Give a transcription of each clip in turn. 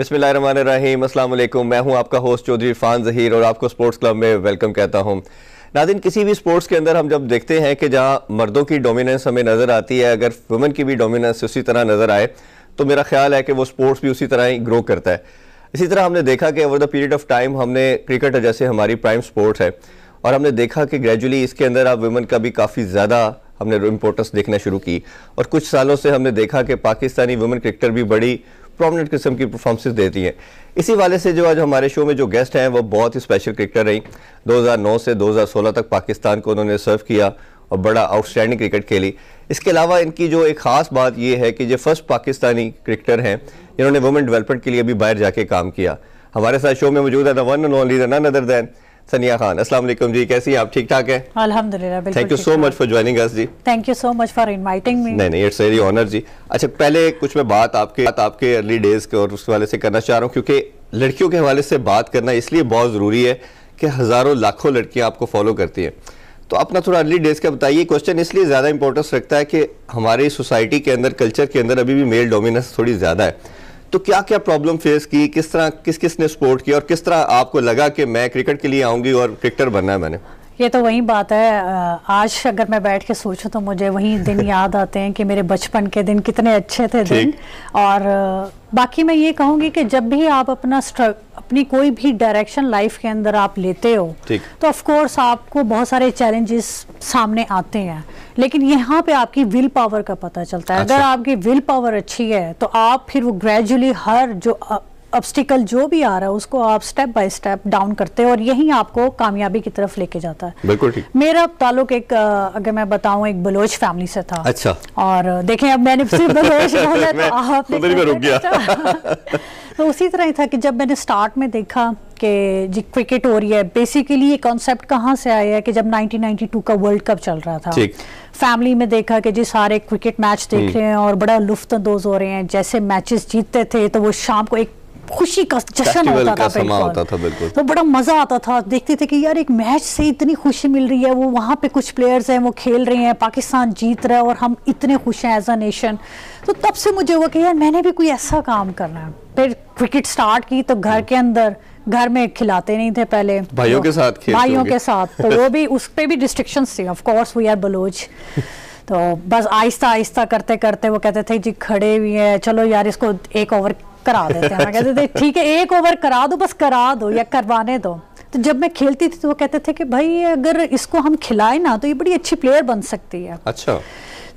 बिस्मिल्लाहिर्रहमानिर्रहीम, अस्सलाम वालेकुम। मैं हूं आपका होस्ट चौधरी इरफान ज़हीर और आपको स्पोर्ट्स क्लब में वेलकम कहता हूं। नाज़रीन, किसी भी स्पोर्ट्स के अंदर हम जब देखते हैं कि जहां मर्दों की डोमिनेंस हमें नज़र आती है, अगर वुमेन की भी डोमिनेंस उसी तरह नज़र आए तो मेरा ख्याल है कि वो स्पोर्ट्स भी उसी तरह ही ग्रो करता है। इसी तरह हमने देखा कि over the period of time हमने क्रिकेट जैसे हमारी प्राइम स्पोर्ट्स है और हमने देखा कि ग्रेजुअली इसके अंदर अब वुमेन का भी काफ़ी ज़्यादा हमने इम्पोर्टेंस देखना शुरू की और कुछ सालों से हमने देखा कि पाकिस्तानी वुमेन क्रिकेटर भी बड़ी प्रोमिनेंट किस्म की परफॉर्मेंसेस देती हैं। इसी वाले से जो आज हमारे शो में जो गेस्ट हैं वो बहुत ही स्पेशल क्रिकेटर रही। 2009 से 2016 तक पाकिस्तान को उन्होंने सर्व किया और बड़ा आउटस्टैंडिंग क्रिकेट खेली। इसके अलावा इनकी जो एक ख़ास बात ये है कि ये फर्स्ट पाकिस्तानी क्रिकेटर हैं जिन्होंने वुमेन डेवलपमेंट के लिए भी बाहर जाके काम किया। हमारे साथ शो में मौजूद है the one and only, none other than Sania Khan. अस्सलाम वालेकुम जी, कैसी हैं आप? ठीक ठाक हैं? अल्हम्दुलिल्लाह, बिल्कुल। Thank you so much for joining us जी। Thank you so much for inviting me. नहीं, इट्स वेरी ऑनर जी। अच्छा, पहले कुछ मैं बात आपके अर्ली डेज के और उस हवाले से करना चाह रहा हूँ, क्योंकि लड़कियों के हवाले से बात करना इसलिए बहुत ज़रूरी है कि हज़ारों लाखों लड़कियाँ आपको फॉलो करती हैं। तो अपना थोड़ा अर्ली डेज का बताइए। क्वेश्चन इसलिए ज़्यादा इंपॉर्टेंस रखता है कि हमारी सोसाइटी के अंदर, कल्चर के अंदर अभी भी मेल डोमिनेंस थोड़ी ज़्यादा है। तो क्या क्या प्रॉब्लम फेस की, किस तरह किस ने सपोर्ट किया और किस तरह आपको लगा कि मैं क्रिकेट के लिए आऊँगी और क्रिकेटर बनना है मैंने? ये तो वही बात है। आज अगर मैं बैठ के सोचूं तो मुझे वही दिन याद आते हैं कि मेरे बचपन के दिन कितने अच्छे थे दिन। और बाकी मैं ये कहूँगी कि जब भी आप अपनी कोई भी डायरेक्शन लाइफ के अंदर आप लेते हो तो ऑफ कोर्स आपको बहुत सारे चैलेंजेस सामने आते हैं, लेकिन यहाँ पे आपकी विल पावर का पता चलता है। अगर आपकी विल पावर अच्छी है तो आप फिर वो ग्रेजुअली हर जो ऑब्स्टिकल जो भी आ रहा है उसको आप स्टेप बाय स्टेप डाउन करते हो और यही आपको कामयाबी की तरफ लेके जाता है। बिल्कुल ठीक। मेरा ताल्लुक एक अगर मैं बताऊं एक बलोच फैमिली से था। अच्छा। और देखें, अब मैंने सिर्फ बलोच बोला तो आपने रुक गया। तो उसी तरह ही था कि जब मैंने स्टार्ट में देखा कि जी क्रिकेट हो रही है, बेसिकली ये कॉन्सेप्ट कहाँ से आया है कि जब 1992 का वर्ल्ड कप चल रहा था, फैमिली में देखा कि जी सारे क्रिकेट मैच देख रहे हैं और बड़ा लुफ्त अंदोज हो रहे हैं। जैसे मैचेस जीतते थे तो वो शाम को एक खुशी का जश्न होता था, बिल्कुल। तो बड़ा मजा आता था, देखते थे कि यार एक मैच से इतनी खुशी मिल रही है, वो वहाँ पे कुछ प्लेयर्स हैं वो खेल रहे हैं, पाकिस्तान जीत रहा है और हम इतने खुश हैं एज अ नेशन। तो तब से मुझे हुआ कि यार मैंने भी कोई ऐसा काम करना है। फिर क्रिकेट स्टार्ट की तो घर के अंदर, घर में खिलाते नहीं थे पहले, भाइयों के साथ तो वो भी उस पर भी रिस्ट्रिक्शंस थी। Of course we are Baloch. तो बस आहिस्ता आहिस्ता करते करते वो कहते थे जी खड़े हुए हैं, चलो यार इसको एक ओवर करा देते हैं। मैं कहते थे ठीक है, एक ओवर करा दो, बस करा दो या करवाने दो। तो जब मैं खेलती थी तो वो कहते थे कि भाई अगर इसको हम खिलाए ना तो ये बड़ी अच्छी प्लेयर बन सकती है। अच्छा।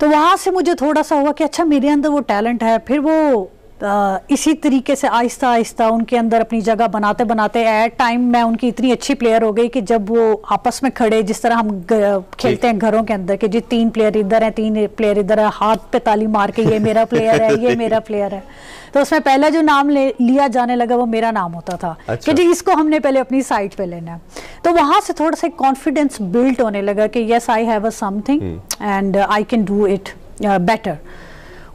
तो वहां से मुझे थोड़ा सा हुआ कि अच्छा मेरे अंदर वो टैलेंट है। फिर वो इसी तरीके से आहिस्ता आहिस्ता उनके अंदर अपनी जगह बनाते बनाते एट टाइम मैं उनकी इतनी अच्छी प्लेयर हो गई कि जब वो आपस में खड़े, जिस तरह हम खेलते हैं घरों के अंदर कि जी 3 प्लेयर इधर है, 3 प्लेयर इधर है, हाथ पे ताली मार के ये मेरा प्लेयर है, ये मेरा प्लेयर है। तो उसमें पहला जो नाम लिया जाने लगा वो मेरा नाम होता था। अच्छा। कि जी इसको हमने पहले अपनी साइड पे लेना है। तो वहां से थोड़ा सा कॉन्फिडेंस बिल्ड होने लगा कि yes I have a something and I can do it better.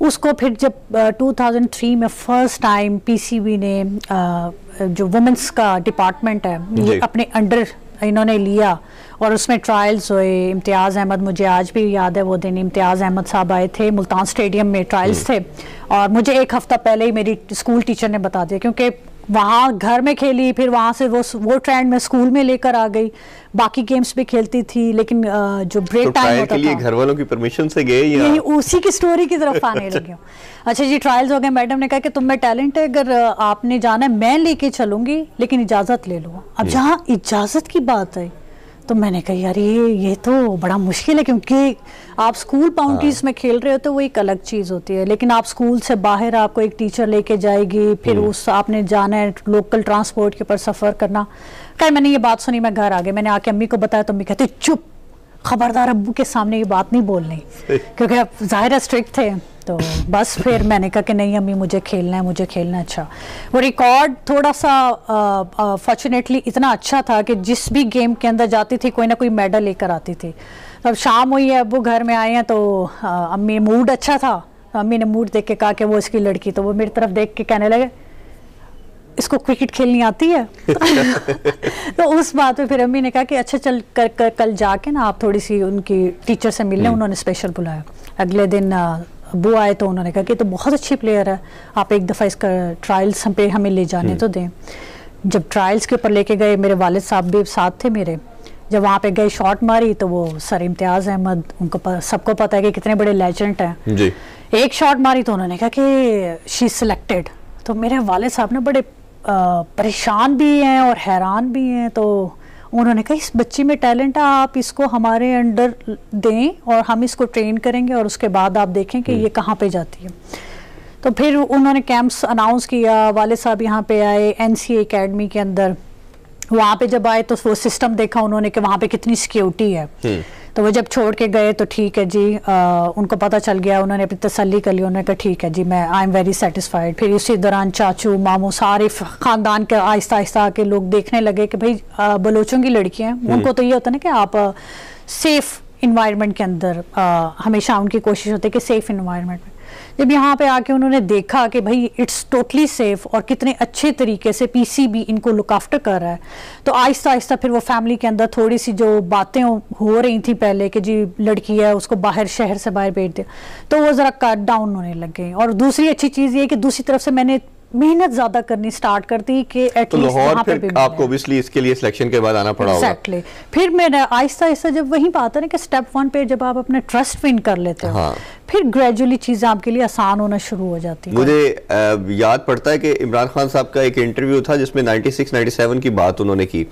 उसको फिर जब 2003 में फर्स्ट टाइम पीसीबी ने जो वुमेंस का डिपार्टमेंट है ये अपने अंडर इन्होंने लिया और उसमें ट्रायल्स हुए। इम्तियाज़ अहमद, मुझे आज भी याद है वो दिन, इम्तियाज़ अहमद साहब आए थे, मुल्तान स्टेडियम में ट्रायल्स थे और मुझे एक हफ्ता पहले ही मेरी स्कूल टीचर ने बता दिया, क्योंकि वहाँ घर में खेली, फिर वहाँ से वो ट्रेंड में स्कूल में लेकर आ गई। बाकी गेम्स भी खेलती थी, लेकिन जो ब्रेक तो टाइम होता था, घर वालों की परमिशन से गए या यही उसी की स्टोरी की तरफ आने लगी हूँ। अच्छा जी, ट्रायल्स हो गए, मैडम ने कहा कि तुम में टैलेंट है, अगर आपने जाना है मैं लेके चलूंगी, लेकिन इजाजत ले लो। अब जहाँ इजाजत की बात है तो मैंने कहा यार ये तो बड़ा मुश्किल है, क्योंकि आप स्कूल बाउंड्रीज में खेल रहे हो तो वो एक अलग चीज़ होती है, लेकिन आप स्कूल से बाहर आपको एक टीचर लेके जाएगी, फिर उस आपने जाना है लोकल ट्रांसपोर्ट के ऊपर सफ़र करना। खैर मैंने ये बात सुनी, मैं घर आ गई, मैंने आके अम्मी को बताया तो अम्मी कहती चुप, खबरदार अब्बू के सामने ये बात नहीं बोलनी, क्योंकि अब ज़ाहिर स्ट्रिक्ट थे। तो बस फिर मैंने कहा कि नहीं अम्मी मुझे खेलना है, मुझे खेलना है। अच्छा, वो रिकॉर्ड थोड़ा सा फॉर्चुनेटली इतना अच्छा था कि जिस भी गेम के अंदर जाती थी कोई ना कोई मेडल लेकर आती थी। तो अब शाम हुई है, अब्बू घर में आए हैं तो अम्मी मूड अच्छा था, तो अम्मी ने मूड देख के कहा कि वो इसकी लड़की, तो वो मेरी तरफ देख के कहने लगे इसको क्रिकेट खेलनी आती है। तो उस बात पे फिर अम्मी ने कहा कि अच्छा चल कल जाके ना आप थोड़ी सी उनकी टीचर से मिलने, उन्होंने स्पेशल बुलाया। अगले दिन वो आए तो उन्होंने कहा कि तो बहुत अच्छी प्लेयर है, आप एक दफ़ा इसका ट्रायल्स हम पे हमें ले जाने तो दें। जब ट्रायल्स के ऊपर लेके गए, मेरे वालिद साहब भी साथ थे मेरे, जब वहाँ पे गए शॉट मारी तो वो सर इम्तियाज़ अहमद, उनको सबको पता है कि कितने बड़े लेजेंड हैं जी। एक शॉट मारी तो उन्होंने कहा कि शी सिलेक्टेड। तो मेरे वालिद साहब ने बड़े परेशान भी हैं और हैरान भी हैं। तो उन्होंने कहा इस बच्ची में टैलेंट है, आप इसको हमारे अंडर दें और हम इसको ट्रेन करेंगे और उसके बाद आप देखें कि ये कहाँ पे जाती है। तो फिर उन्होंने कैंप्स अनाउंस किया, वाले साहब यहाँ पे आए NCA एकेडमी के अंदर। वहाँ पे जब आए तो वो सिस्टम देखा उन्होंने कि वहाँ पे कितनी सिक्योरिटी है। तो वो जब छोड़ के गए तो ठीक है जी, उनको पता चल गया, उन्होंने अपनी तसल्ली कर ली, उन्होंने कहा ठीक है जी मैं आई एम वेरी सेटिस्फाइड। फिर इसी दौरान चाचू मामू सारे ख़ानदान के आहिस्ता आहिस्ता आके लोग देखने लगे कि भाई बलोचों की लड़कियाँ, उनको तो ये होता है ना कि आप सेफ़ इन्वायरमेंट के अंदर, हमेशा उनकी कोशिश होती है कि सेफ़ इन्वायरमेंट में। जब यहाँ पे आके उन्होंने देखा कि भाई इट्स टोटली सेफ और कितने अच्छे तरीके से PCB इनको लुक आफ्टर कर रहा है, तो आहिस्ता आहिस्ता फिर वो फैमिली के अंदर थोड़ी सी जो बातें हो रही थी पहले कि जी लड़की है उसको बाहर शहर से बाहर भेज दिया, तो वो ज़रा कट डाउन होने लग गई। और दूसरी अच्छी चीज़ ये कि दूसरी तरफ से मैंने मेहनत ज्यादा करनी स्टार्ट कर दी कि तो लाहौर फिर आपको ऑब्वियसली इसके लिए सिलेक्शन के बाद आना पड़ा होगा। Exactly. फिर मेरा आहिस्ता आहिस्ता जब वही बात है ना कि स्टेप 1 पे जब आप अपने ट्रस्ट विन कर लेते हो, हाँ। फिर ग्रेजुअली चीजें आपके लिए आसान होना शुरू हो जाती है। मुझे याद पड़ता है कि इमरान खान साहब का एक इंटरव्यू था जिसमें 96-97 की बात उन्होंने की।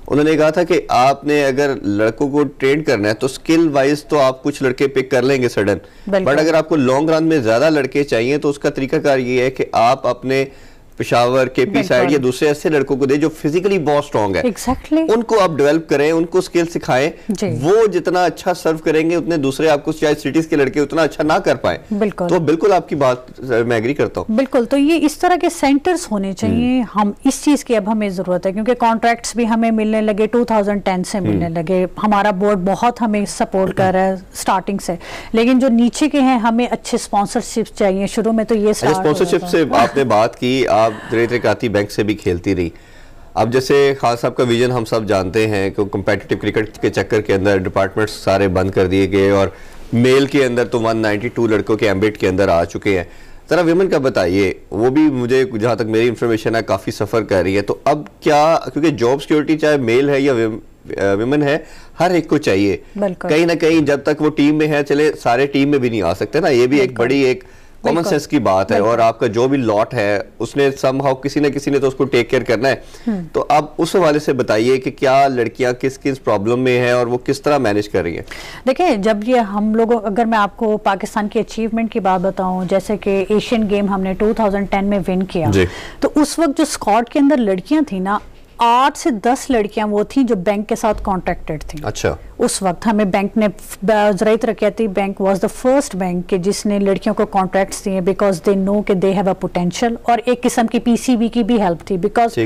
उन्होंने कहा था कि आपने अगर लड़कों को ट्रेन करना है तो स्किल वाइज तो आप कुछ लड़के पिक कर लेंगे सडन, बट अगर आपको लॉन्ग रन में ज्यादा लड़के चाहिए तो उसका तरीकाकार ये है कि आप अपने पेशावर KP साइड या दूसरे ऐसे लड़कों को दे जो फिजिकली बहुत स्ट्रांग है। exactly. उनको आप डेवलप करें, उनको स्किल सिखाएं, वो जितना अच्छा सर्व करेंगे उतने दूसरे आपको शायद सिटीज के लड़के उतना अच्छा ना कर पाए। बिल्कुल। तो बिल्कुल आपकी बात मैं एग्री करता हूँ। बिल्कुल, तो ये इस तरह के सेंटर्स होने चाहिए। हम इस चीज की अब हमें जरूरत है क्योंकि कॉन्ट्रैक्ट्स भी हमें मिलने लगे 2010 से मिलने लगे। हमारा बोर्ड बहुत हमें सपोर्ट कर रहा है स्टार्टिंग से, लेकिन जो नीचे के हैं हमें अच्छे स्पॉन्सरशिप चाहिए। शुरू में तो ये स्पॉन्सरशिप से आपने बात की, आप तरह बैंक से भी खेलती रही। अब जैसे खान साहब का विजन हम सब जानते हैं कि कम्पिटिटिव क्रिकेट के चक्कर के अंदर डिपार्टमेंट्स सारे बंद कर दिए गए और मेल के अंदर तो 192 लड़कों के एम्बिट के अंदर आ चुके हैं। जरा विमेन का बताइए, वो भी मुझे जहाँ तक मेरी इंफॉर्मेशन है काफ़ी सफ़र कर रही है, तो अब क्या, क्योंकि जॉब सिक्योरिटी चाहे मेल है या विमेन है हर एक को चाहिए, कहीं ना कहीं जब तक वो टीम में है, चले सारे टीम में भी नहीं आ सकते ना, ये भी एक बड़ी एक कॉमन सेंस की बात है। और आपका जो भी लॉट है उसने समहाउ किसी न किसी ने तो उसको टेक केयर करना है। तो आप उस हवाले से बताइए कि क्या लड़कियां किस किस प्रॉब्लम में हैं और वो किस तरह मैनेज कर रही हैं। देखिए, जब ये हम लोगों, अगर मैं आपको पाकिस्तान की अचीवमेंट की बात बताऊं, जैसे कि एशियन गेम हमने 2010 में विन किया, तो उस वक्त जो स्क्वाड के अंदर लड़कियां थी ना, 8 से 10 लड़कियां वो थी जो बैंक के साथ कॉन्ट्रैक्टेड थी। अच्छा। उस वक्त हमें बैंक ने, ज़राइत रकैती bank was the first bank के जिसने लड़कियों को कॉन्ट्रैक्ट्स दिए बिकॉज दे नो कि दे हैव अ पोटेंशियल, और एक किस्म की PCB की भी हेल्प थी बिकॉज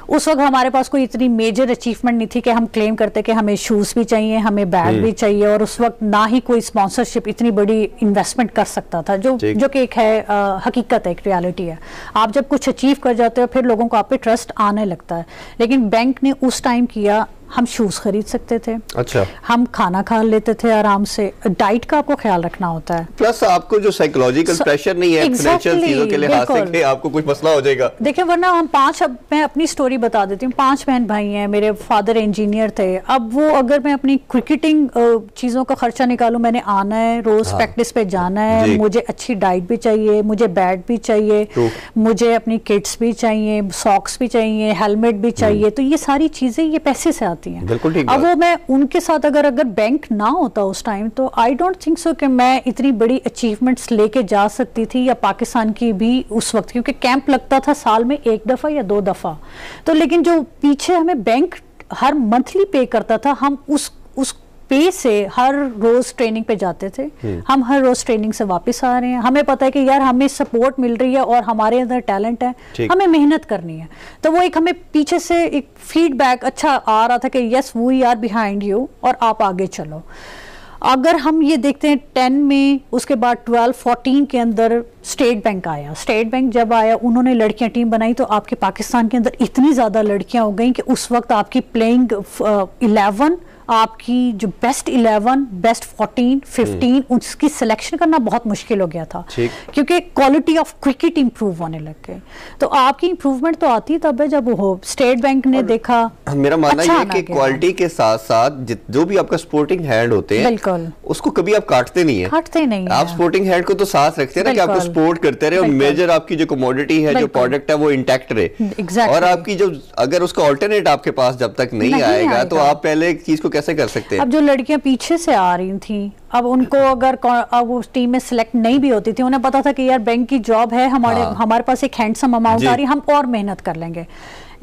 उस वक्त हमारे पास कोई इतनी मेजर अचीवमेंट नहीं थी कि हम क्लेम करते कि हमें शूज़ भी चाहिए, हमें बैग भी चाहिए, और उस वक्त ना ही कोई स्पॉन्सरशिप इतनी बड़ी इन्वेस्टमेंट कर सकता था, जो कि एक है हकीकत है, एक रियलिटी है। आप जब कुछ अचीव कर जाते हो फिर लोगों को आप पे ट्रस्ट आने लगता है। लेकिन बैंक ने उस टाइम किया, हम शूज खरीद सकते थे, अच्छा, हम खाना खा लेते थे आराम से, डाइट का आपको ख्याल रखना होता है, प्लस आपको जो साइकोलॉजिकल प्रेशर नहीं है फाइनेंशियल चीजों के लिहाज से कि आपको कुछ मसला हो जाएगा। देखिए, वरना हम मैं अपनी स्टोरी बता देती हूँ। 5 बहन भाई हैं, मेरे फादर इंजीनियर थे। अब वो, अगर मैं अपनी क्रिकेटिंग चीजों का खर्चा निकालूं, मैंने आना है रोज प्रैक्टिस पे जाना है, मुझे अच्छी डाइट भी चाहिए, मुझे बैट भी चाहिए, मुझे अपनी किट्स भी चाहिए, सॉक्स भी चाहिए, हेलमेट भी चाहिए, तो ये सारी चीजें ये पैसे से आती हैं। अब वो मैं उनके साथ अगर बैंक ना होता उस टाइम, तो आई डोंट थिंक सो कि मैं इतनी बड़ी अचीवमेंट्स लेके जा सकती थी, या पाकिस्तान की भी उस वक्त, क्योंकि कैंप लगता था साल में 1 दफा या 2 दफा। तो लेकिन जो पीछे हमें बैंक हर मंथली पे करता था, हम उस पे से हर रोज ट्रेनिंग पे जाते थे, हम हर रोज ट्रेनिंग से वापस आ रहे हैं, हमें पता है कि यार हमें सपोर्ट मिल रही है और हमारे अंदर टैलेंट है, हमें मेहनत करनी है। तो वो एक हमें पीछे से एक फीडबैक अच्छा आ रहा था कि yes we are behind you और आप आगे चलो। अगर हम ये देखते हैं 10 में, उसके बाद 12-14 के अंदर स्टेट बैंक आया। स्टेट बैंक जब आया, उन्होंने लड़कियां टीम बनाई, तो आपके पाकिस्तान के अंदर इतनी ज़्यादा लड़कियां हो गई कि उस वक्त आपकी प्लेइंग 11 आपकी जो बेस्ट 11, बेस्ट 14, 15 उसकी सिलेक्शन करना बहुत मुश्किल हो गया था, क्योंकि क्वालिटी ऑफ क्रिकेट इंप्रूव होने लग गए। तो आपकी इंप्रूवमेंट तो आती तब है जब वो स्टेट बैंक ने देखा। मेरा मानना ये है कि क्वालिटी के साथ साथ जो भी आपका स्पोर्टिंग हैंड होते हैं, बिल्कुल, उसको कभी आप काटते नहीं है, आप स्पोर्टिंग हैंड को तो साथ रखते हैं ना, कि आपको सपोर्ट करते रहे और मेजर आपकी जो कमोडिटी है, जो प्रोडक्ट है, वो इंटैक्ट रहे। और आपकी जो अगर उसका ऑल्टरनेट आपके पास जब तक नहीं आएगा तो आप पहले एक चीज को कैसे कर सकते हैं। अब जो लड़कियां पीछे से आ रही थी, अब उनको अगर अब उस टीम में सिलेक्ट नहीं भी होती थी, उन्हें पता था कि यार बैंक की जॉब है, हमारे पास एक हैंडसम अमाउंट आ रही, हम और मेहनत कर लेंगे।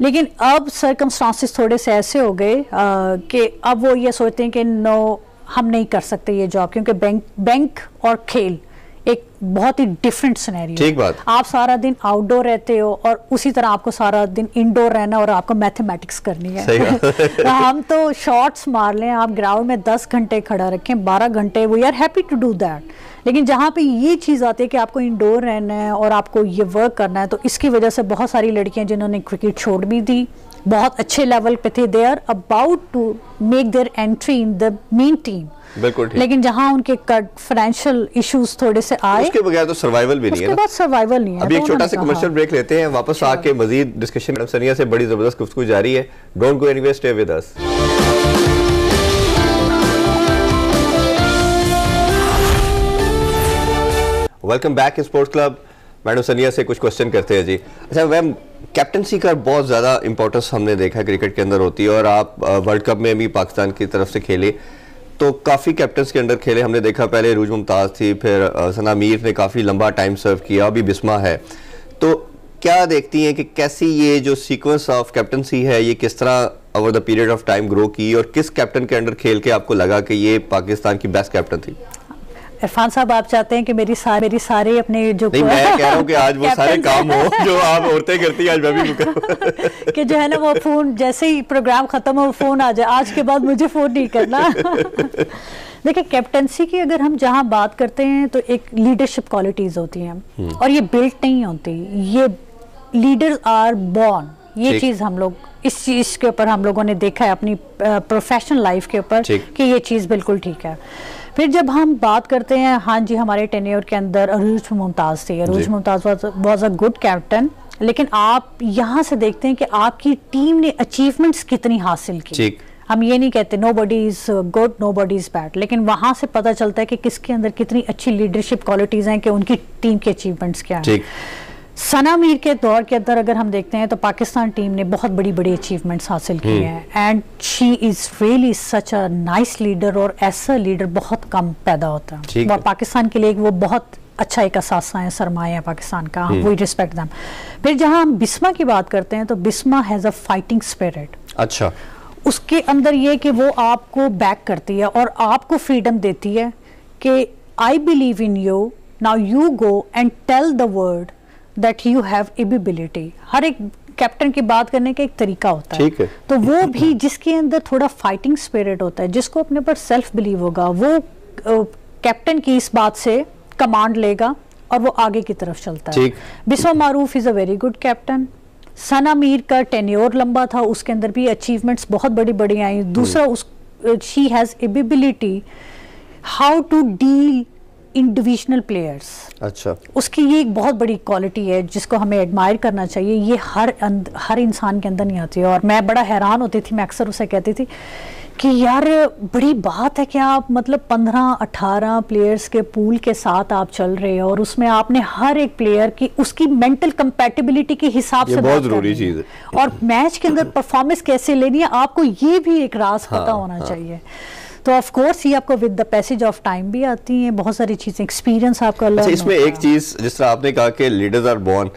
लेकिन अब सर्कमस्टांसेस थोड़े से ऐसे हो गए कि अब वो ये सोचते हैं कि नो, हम नहीं कर सकते ये जॉब, क्योंकि बैंक और खेल एक बहुत ही डिफरेंट सिनेरियो। ठीक बात। आप सारा दिन आउटडोर रहते हो और उसी तरह आपको सारा दिन इंडोर रहना और आपको मैथमेटिक्स करनी है। तो हम तो शॉट्स मार लें, आप ग्राउंड में 10 घंटे खड़ा रखें, 12 घंटे, we are happy to do that. लेकिन जहाँ पे ये चीज़ आती है कि आपको इंडोर रहना है और आपको ये वर्क करना है, तो इसकी वजह से बहुत सारी लड़कियां जिन्होंने क्रिकेट छोड़ भी दी, बहुत अच्छे लेवल पे थे, they are about to make their entry in the main team, बिल्कुल ठीक। लेकिन जहां उनके फाइनेंशियल इश्यूज थोड़े से आए, उसके बगैर तो सर्वाइवल भी नहीं है, उसके बाद सर्वाइवल नहीं है। अभी एक छोटा सा कमर्शियल ब्रेक लेते हैं, वापस आके मजीद डिस्कशन मैडम सनिया से बड़ी जबरदस्त गुफ्तगू जारी है। Don't go anywhere, stay with us. Welcome back in sports club. Madam सनिया से कुछ क्वेश्चन करते हैं जी। अच्छा मैम, कैप्टनसी का बहुत ज़्यादा इंपॉर्टेंस हमने देखा क्रिकेट के अंदर होती है, और आप वर्ल्ड कप में भी पाकिस्तान की तरफ से खेले तो काफ़ी कैप्टन्स के अंडर खेले। हमने देखा पहले रूज मुमताज़ थी, फिर सना मीर ने काफ़ी लंबा टाइम सर्व किया, अभी बिस्मा है। तो क्या देखती हैं कि कैसी ये जो सीक्वेंस ऑफ कैप्टनसी है, ये किस तरह over the period of time grow की, और किस कैप्टन के अंडर खेल के आपको लगा कि ये पाकिस्तान की बेस्ट कैप्टन थी? इरफान साहब, आप चाहते हैं कि मेरी सारे अपने जो नहीं, मैं कह रहा हूं कि आज वो सारे काम हो जो आप औरतें करती हैं, आज मैं भी करूं कि जो है ना वो फोन जैसे ही प्रोग्राम खत्म हो फोन आ जाए, आज के बाद मुझे फोन नहीं करना। देखिए, कैप्टनसी की अगर हम जहां बात करते हैं तो एक लीडरशिप क्वालिटीज होती हैं, और ये बिल्ट नहीं होती, ये लीडर्स आर बॉर्न। ये चीज हम लोग इस चीज के ऊपर हम लोगों ने देखा है अपनी प्रोफेशनल लाइफ के ऊपर कि ये चीज बिल्कुल ठीक है। फिर जब हम बात करते हैं, हाँ जी, हमारे टेन्योर के अंदर अरूज मुमताज़ थी, Urooj Mumtaz was a good captain, लेकिन आप यहाँ से देखते हैं कि आपकी टीम ने अचीवमेंट्स कितनी हासिल की। हम ये नहीं कहते nobody is good, nobody is bad, लेकिन वहां से पता चलता है कि किसके अंदर कितनी अच्छी लीडरशिप क्वालिटीज हैं, कि उनकी टीम के अचीवमेंट्स क्या हैं। सना मीर के दौर के अंदर अगर हम देखते हैं तो पाकिस्तान टीम ने बहुत बड़ी बड़ी अचीवमेंट्स हासिल की हैं, and she is really such a nice leader, और ऐसा लीडर बहुत कम पैदा होता है, और पाकिस्तान के लिए वो बहुत अच्छा एक असासा है, सरमाया है पाकिस्तान का, वी रिस्पेक्ट दैम। फिर जहां हम बिस्मा की बात करते हैं तो Bisma has a fighting spirit. अच्छा, उसके अंदर ये कि वो आपको बैक करती है और आपको फ्रीडम देती है कि I believe in you, now you go and tell the world that you have ability. हर एक कैप्टन की बात करने का एक तरीका होता है, तो वो भी जिसके अंदर थोड़ा फाइटिंग स्पिरिट होता है, जिसको अपने पर सेल्फ बिलीव होगा, वो कैप्टन की इस बात से कमांड लेगा और वो आगे की तरफ चलता है। Bismah Maroof is a very good captain. Sana Mir का टेन्योर लंबा था, उसके अंदर भी अचीवमेंट्स बहुत बड़ी बड़ी आई। दूसरा, she has ability how to deal individual players. अच्छा, उसकी ये एक बहुत बड़ी क्वालिटी है जिसको हमें एडमायर करना चाहिए। ये हर इंसान के अंदर नहीं आती है, और मैं बड़ा हैरान होती थी, मैं अक्सर उसे कहती थी कि यार बड़ी बात है कि आप मतलब 15-18 प्लेयर्स के पूल के साथ आप चल रहे हो, और उसमें आपने हर एक प्लेयर की उसकी मेंटल कंपैटिबिलिटी के हिसाब से बहुत जरूरी चीज है, और मैच के अंदर परफॉर्मेंस कैसे लेनी है आपको ये भी एक राज पता होना चाहिए। तो ऑफ कोर्स ये आपको with the passage of time भी आती हैं, बहुत सारी चीजें, एक्सपीरियंस आपका लर्न। इसमें एक चीज जिस तरह आपने कहा कि लीडर्स आर बॉर्न,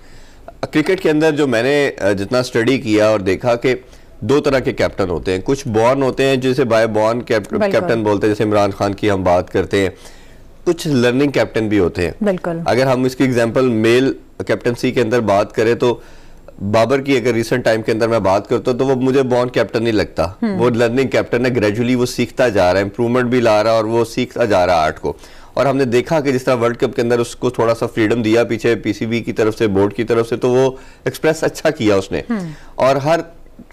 क्रिकेट के अंदर जो मैंने जितना स्टडी किया और देखा कि दो तरह के कैप्टन होते हैं। कुछ बॉर्न होते हैं जिसे बाय बॉर्न कैप्टन बोलते हैं, जैसे इमरान खान की हम बात करते हैं। कुछ लर्निंग कैप्टन भी होते हैं। बिल्कुल, अगर हम इसकी एग्जांपल मेल कैप्टनसी के अंदर बात करें तो बाबर की अगर रिसेंट टाइम के अंदर मैं बात करता हूँ तो वो मुझे बॉर्न कैप्टन नहीं लगता, वो लर्निंग कैप्टन है। ग्रेजुअली वो सीखता जा रहा है, इंप्रूवमेंट भी ला रहा है, और वो सीखता जा रहा है आर्ट को। और हमने देखा कि जिस तरह वर्ल्ड कप के अंदर उसको थोड़ा सा फ्रीडम दिया पीछे पीसीबी की तरफ से, बोर्ड की तरफ से, तो वो एक्सप्रेस अच्छा किया उसने। और हर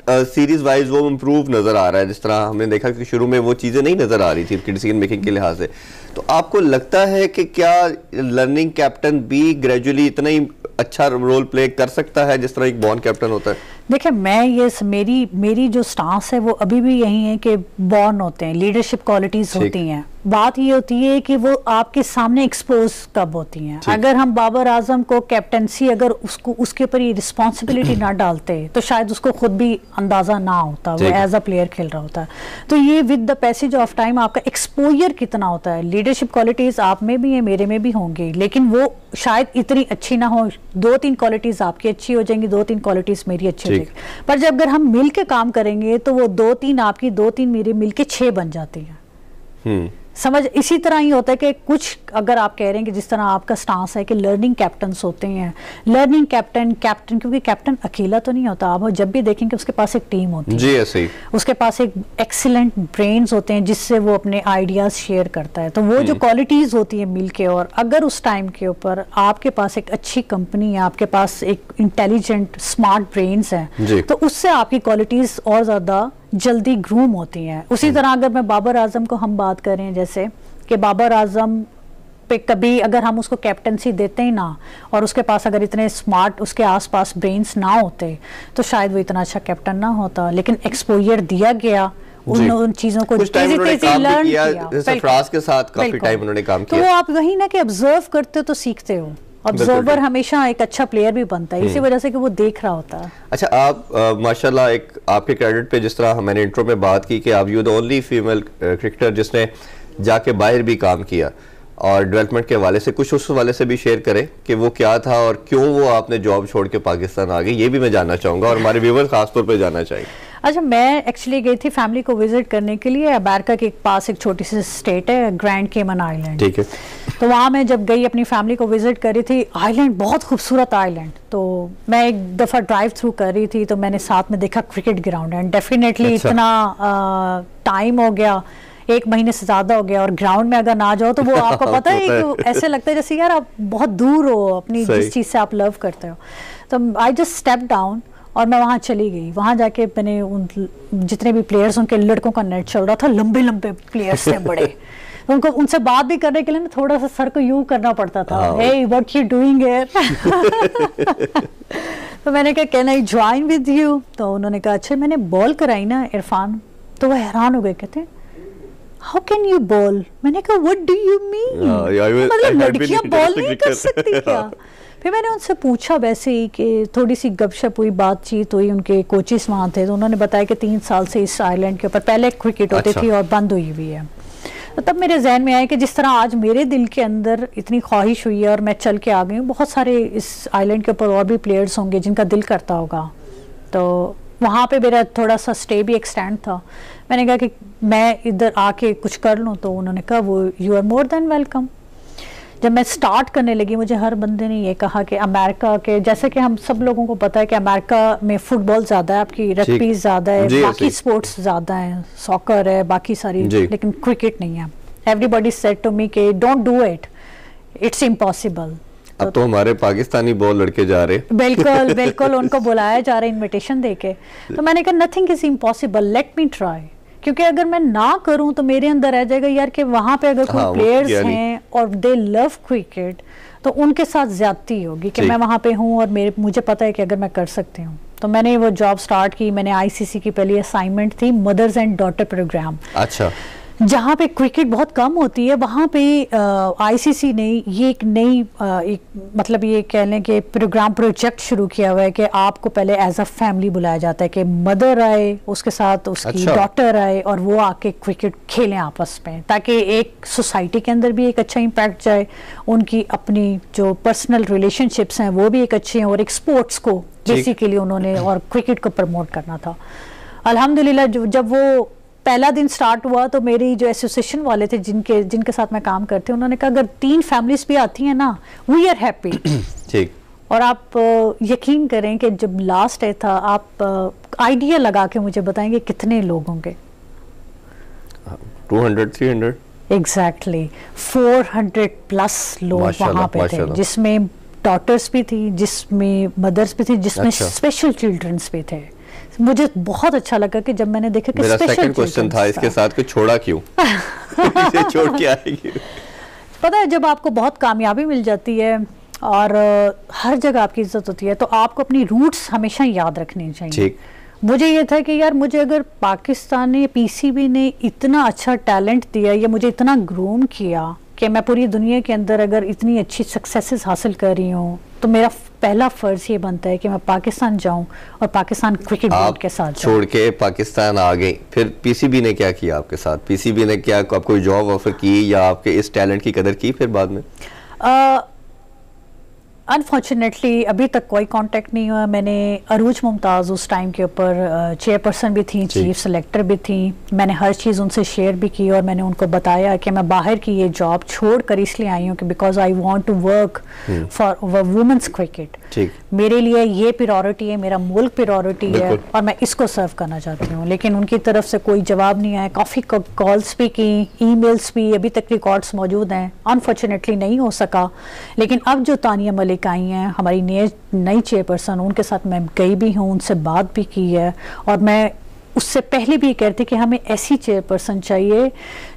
सीरीज वाइज वो इम्प्रूव नजर आ रहा है, जिस तरह हमने देखा कि शुरू में वो चीजें नहीं नजर आ रही थी उनकी डिसीजन मेकिंग के लिहाज से। तो आपको लगता है कि क्या लर्निंग कैप्टन भी ग्रेजुअली इतना ही अच्छा रोल प्ले कर सकता है जिस तरह एक बॉर्न कैप्टन होता है? देखिए, मैं ये मेरी जो स्टांस है वो अभी भी यही है कि बॉर्न होते हैं, लीडरशिप क्वालिटीज होती हैं। बात ये होती है कि वो आपके सामने एक्सपोज कब होती हैं। अगर हम बाबर आजम को कैप्टनसी अगर उसको उसके ऊपर ये रिस्पॉन्सिबिलिटी ना डालते तो शायद उसको खुद भी अंदाजा ना होता, वो एज अ प्लेयर खेल रहा होता। तो ये with the passage of time आपका एक्सपोजर कितना होता है, लीडरशिप क्वालिटीज आप में भी है, मेरे में भी होंगी, लेकिन वो शायद इतनी अच्छी ना हो। 2-3 क्वालिटीज आपकी अच्छी हो जाएंगी, 2-3 क्वालिटीज मेरी अच्छी हो जाएगी। पर जब अगर हम मिल के काम करेंगे तो वो 2-3 आपकी, 2-3 मेरी मिलके 6 बन जाती हैं। समझ इसी तरह ही होता है कि कुछ अगर आप कह रहे हैं कि जिस तरह आपका स्टांस है कि लर्निंग कैप्टन्स होते हैं, लर्निंग कैप्टन क्योंकि कैप्टन अकेला तो नहीं होता, आप जब भी देखेंगे उसके पास एक टीम होती है। जी ऐसे ही उसके पास एक एक्सीलेंट ब्रेन्स होते हैं जिससे वो अपने आइडियाज शेयर करता है। तो वो जो क्वालिटीज होती है मिलके, और अगर उस टाइम के ऊपर आपके पास एक अच्छी कंपनी है, आपके पास एक इंटेलिजेंट स्मार्ट ब्रेन्स है, तो उससे आपकी क्वालिटीज और ज्यादा जल्दी ग्रूम होती हैं। उसी तरह अगर मैं बाबर आजम को हम बात करें, जैसे कि बाबर आजम पे कभी अगर हम उसको कैप्टनसी देते ही ना और उसके पास अगर इतने स्मार्ट उसके आसपास ब्रेन्स ना होते तो शायद वो इतना अच्छा कैप्टन ना होता, लेकिन एक्सपोजर दिया गया, उन चीजों को तेजी लर्न किया। सरफराज के साथ काफी टाइम उन्होंने काम किया। तो वो आप वही ना कि ऑब्जर्व करते हो तो सीखते हो। ऑब्जर्वर हमेशा एक अच्छा प्लेयर भी बनता है इसी वजह से कि वो देख रहा होता है। अच्छा, आप माशाल्लाह एक आपके क्रेडिट पे, जिस तरह मैंने इंट्रो में बात की कि आप you the only female cricketer जिसने जाके बाहर भी काम किया, और डेवलपमेंट के हवाले से कुछ उस हवाले से भी शेयर करें कि वो क्या था और क्यों वो आपने जॉब छोड़ के पाकिस्तान आ गई, ये भी मैं जानना चाहूँगा और हमारे व्यूअर्स खासतौर पर जानना चाहिए। अच्छा, मैं एक्चुअली गई थी फैमिली को विजिट करने के लिए अमेरिका के पास एक छोटी सी स्टेट है ग्रैंड केमन आइलैंड। ठीक है। तो वहाँ मैं जब गई अपनी फैमिली को विजिट कर रही थी, आइलैंड बहुत खूबसूरत आइलैंड। तो मैं एक दफ़ा ड्राइव थ्रू कर रही थी तो मैंने साथ में देखा क्रिकेट ग्राउंड एंड डेफिनेटली इतना टाइम हो गया, 1 महीने से ज़्यादा हो गया, और ग्राउंड में अगर ना जाओ तो वो आपको पता है कि ऐसे लगता है जैसे यार आप बहुत दूर हो अपनी जिस चीज़ से आप लव करते हो। तो आई जस्ट स्टेप डाउन और मैं वहाँ चली गई। वहाँ जाके मैंने उन जितने भी प्लेयर्स, उनके लड़कों का नेट चल रहा था, लंबे लंबे प्लेयर्स थे बड़े, तो उनको उनसे बात भी करने के लिए ना थोड़ा सा सर को यूं करना पड़ता था, hey what you doing here. तो मैंने कहा can I join with you, तो उन्होंने कहा अच्छा मैंने बॉल कराई ना इरफान। तो वो हैरान हो गए, कहते हैं हाउ कैन यू बॉल। मैंने कहा व्हाट डू यू मीन, मतलब लड़कियां बॉल नहीं कर सकती क्या? फिर मैंने उनसे पूछा वैसे ही कि थोड़ी सी गपशप हुई, बातचीत हुई, उनके कोचेस वहाँ थे तो उन्होंने बताया कि 3 साल से इस आइलैंड के ऊपर पहले क्रिकेट होती थी और बंद हुई हुई है। तो तब मेरे जहन में आया कि जिस तरह आज मेरे दिल के अंदर इतनी ख्वाहिश हुई है और मैं चल के आ गई हूँ, बहुत सारे इस आइलैंड के ऊपर और भी प्लेयर्स होंगे जिनका दिल करता होगा। तो वहाँ पे मेरा थोड़ा सा स्टे भी एक्सटेंड था। मैंने कहा कि मैं इधर आके कुछ कर लूँ, तो उन्होंने कहा वो you are more than welcome. जब मैं स्टार्ट करने लगी मुझे हर बंदे ने ये कहा कि अमेरिका के, जैसे कि हम सब लोगों को पता है कि अमेरिका में फुटबॉल ज़्यादा है, आपकी रग्बी ज़्यादा है, बाकी स्पोर्ट्स ज़्यादा है, सॉकर है, बाकी सारी, लेकिन क्रिकेट नहीं है। एवरीबॉडी सेड टू मी कि don't do it, it's impossible. अब तो हमारे पाकिस्तानी बॉल लड़के जा रहे, बिल्कुल बिल्कुल उनको बुलाया जा रहा है इनविटेशन देके। तो मैंने कहा nothing is impossible, let me try, क्योंकि अगर मैं ना करूं तो मेरे अंदर रह जाएगा यार कि वहां पे अगर कोई प्लेयर्स हैं और दे लव क्रिकेट तो उनके साथ ज्यादती होगी कि मैं वहां पे हूं और मुझे पता है कि अगर मैं कर सकती हूँ। तो मैंने वो जॉब स्टार्ट की। मैंने आईसीसी की पहली असाइनमेंट थी मदर्स एंड डॉटर प्रोग्राम। अच्छा, जहाँ पे क्रिकेट बहुत कम होती है वहाँ पे आईसीसी ने ये एक नई मतलब ये कह लें कि प्रोजेक्ट शुरू किया हुआ है कि आपको पहले एज अ फैमिली बुलाया जाता है कि मदर आए, उसके साथ उसकी डॉटर आए और वो आके क्रिकेट खेलें आपस में, ताकि एक सोसाइटी के अंदर भी एक अच्छा इम्पैक्ट जाए, उनकी अपनी जो पर्सनल रिलेशनशिप्स हैं वो भी एक अच्छे हैं, और एक स्पोर्ट्स को बेसिकली उन्होंने और क्रिकेट को प्रमोट करना था। अल्हम्दुलिल्लाह जब वो पहला दिन स्टार्ट हुआ तो मेरी जो एसोसिएशन वाले थे जिनके साथ मैं काम करती हूँ, उन्होंने कहा अगर 3 फैमिलीज भी आती हैं ना वी आर हैप्पी। ठीक। और आप यकीन करें कि जब लास्ट डे था, आप आइडिया लगा के मुझे बताएंगे कितने लोग होंगे? 200-300 एग्जैक्टली 400 प्लस लोग वहाँ पे थे, जिसमें डॉटर्स भी थी, जिसमें मदर्स भी थी, जिसमें स्पेशल चिल्ड्रंस भी थे। मुझे बहुत अच्छा लगा कि जब मैंने देखा कि मेरा सेकंड क्वेश्चन था इसके साथ कि छोड़ा क्यों इसे छोड़ के आएगी। पता है जब आपको बहुत कामयाबी मिल जाती है और हर जगह आपकी इज्जत होती है तो आपको अपनी रूट्स हमेशा याद रखनी चाहिए। ठीक। मुझे ये था कि यार मुझे अगर पाकिस्तान ने पीसीबी ने इतना अच्छा टैलेंट दिया या मुझे इतना ग्रूम किया कि मैं पूरी दुनिया के अंदर अगर इतनी अच्छी सक्सेसेस हासिल कर रही हूँ तो मेरा पहला फर्ज ये बनता है कि मैं पाकिस्तान जाऊं और पाकिस्तान क्रिकेट बोर्ड के साथ छोड़ के पाकिस्तान आ गई। फिर पीसीबी ने क्या किया आपके साथ? पीसीबी ने क्या आपको जॉब ऑफर की या आपके इस टैलेंट की कदर की फिर बाद में? अनफॉर्चुनेटली अभी तक कोई कांटेक्ट नहीं हुआ। मैंने अरूज मुमताज़ उस टाइम के ऊपर चेयरपर्सन भी थी, चीफ सेलेक्टर भी थी। मैंने हर चीज़ उनसे शेयर भी की और मैंने उनको बताया कि मैं बाहर की ये जॉब छोड़ कर इसलिए आई हूँ कि because I want to work for women's cricket. मेरे लिए ये प्रायोरिटी है, मेरा मुल्क प्रायोरिटी है और मैं इसको सर्व करना चाहती हूँ। लेकिन उनकी तरफ से कोई जवाब नहीं आया। काफ़ी कॉल्स भी की, ईमेल्स भी, अभी तक रिकॉर्ड्स मौजूद हैं। अनफॉर्चुनेटली नहीं हो सका। लेकिन अब जो तानिया मलिक आई हैं हमारी नई चेयरपर्सन, उनके साथ मैं गई भी हूँ, उनसे बात भी की है और मैं उससे पहले भी कहती कि हमें ऐसी चेयरपर्सन चाहिए